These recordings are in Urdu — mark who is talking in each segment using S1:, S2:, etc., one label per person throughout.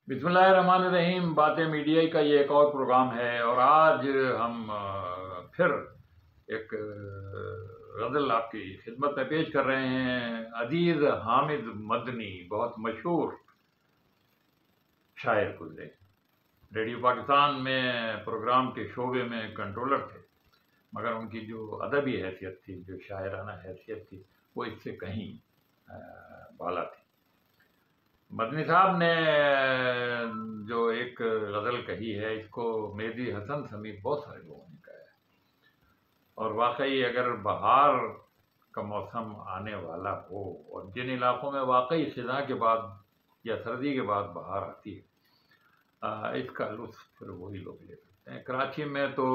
S1: بسم اللہ الرحمن الرحیم۔ باتیں میڈیا کا یہ ایک اور پروگرام ہے، اور آج ہم پھر ایک غزل آپ کی خدمت میں پیش کر رہے ہیں۔ عزیز حامد مدنی بہت مشہور شاعر گزرے، ریڈیو پاکستان میں پروگرام کے شعبے میں کنٹرولر تھے، مگر ان کی جو ادبی حیثیت تھی، جو شاعرانہ حیثیت تھی، وہ اس سے کہیں بالا تھی۔ مدنی صاحب نے جو ایک غزل کہی ہے، اس کو مہدی حسن سمیت بہت سارے لوگوں نے کہا ہے، اور واقعی اگر بہار کا موسم آنے والا ہو اور جن علاقوں میں واقعی خزاں کے بعد یا سردی کے بعد بہار آتی ہے، اس کا لطف پھر وہی لوگ لے سکتے ہیں۔ کراچی میں تو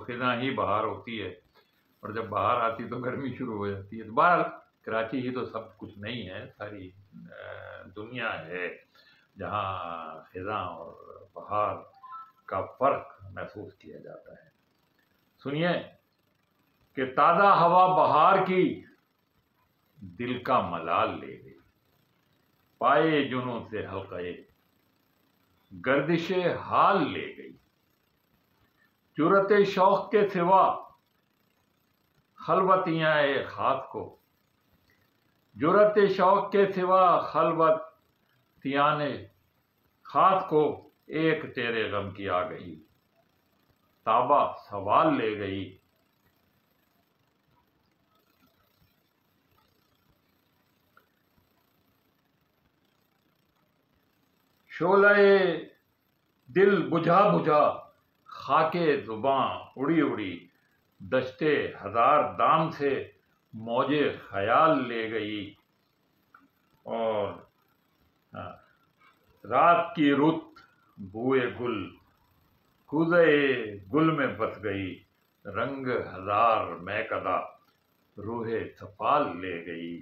S1: خزاں ہی بہار ہوتی ہے، اور جب بہار آتی تو گرمی شروع ہو جاتی ہے۔ بہرحال کراچی ہی تو سب کچھ نہیں ہے، ساری دنیا ہے جہاں خزاں اور بہار کا فرق محسوس کیا جاتا ہے۔ سنیے کہ تازہ ہوا بہار کی دل کا ملال لے گئی، پائے جنوں سے حلقے گردش حال لے گئی، جرأت شوق کے سوا خلوتیاں خاص کو، جرأت شوق کے سوا خلوتیاں خاص کو، ایک تیرے غم کی آ گئی، تابہ سوال لے گئی۔ شعلہ دل بجھا بجھا خاک زباں اڑی اڑی، دشتے ہزار دام سے موج خیال لے گئی، اور رات کی رت بوئے گل کوزے گل میں بس گئی، رنگ ہزار مہکدہ روح سفال لے گئی۔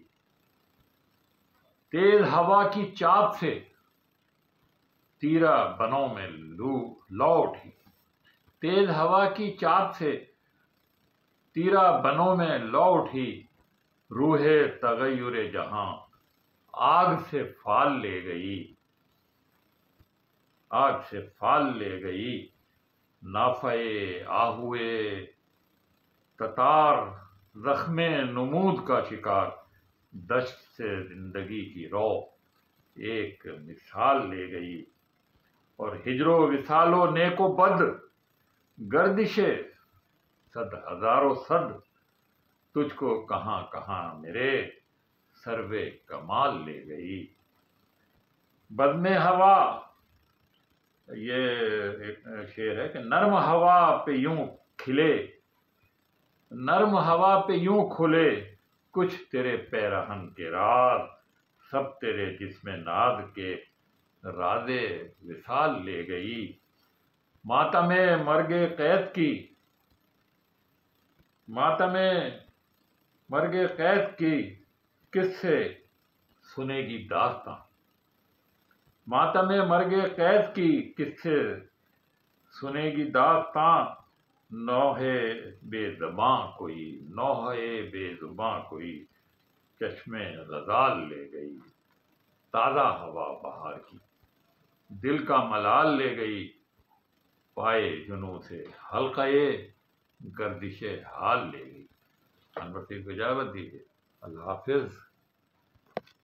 S1: تیز ہوا کی چاپ سے تیرا بنوں میں لو اٹھی، تیز ہوا کی چاپ سے تیرا بنوں میں لو اٹھی، روح تغیر جہاں آگ سے پھال لے گئی، آگ سے پھال لے گئی۔ نافع آہوئے تتار زخم نمود کا شکار، دشت سے زندگی کی رو ایک مثال لے گئی، اور ہجر و وصال و نیک و بد گردش صد ہزاروں صد، تجھ کو کہاں کہاں میرے سرو کمال لے گئی۔ بزم ہوا، یہ ایک شعر ہے کہ نرم ہوا پہ یوں کھلے، نرم ہوا پہ یوں کھلے کچھ تیرے پیرہن کے راز، سب تیرے جسم ناز کے راز وصال لے گئی۔ ماتم مرگ قید کی، ماتم مرگ قید کی کس سے سنے گی داستاں، ماتم مرگ قید کی کس سے سنے گی داستاں، نوح بے زباں کوئی، نوح بے زباں کوئی چشم غزال لے گئی۔ تازہ ہوا بہار کی دل کا ملال لے گئی، پائے جنوں سے حلقے گردش حال لے گئی۔ انور کو اجازت دیجیے، اللہ حافظ۔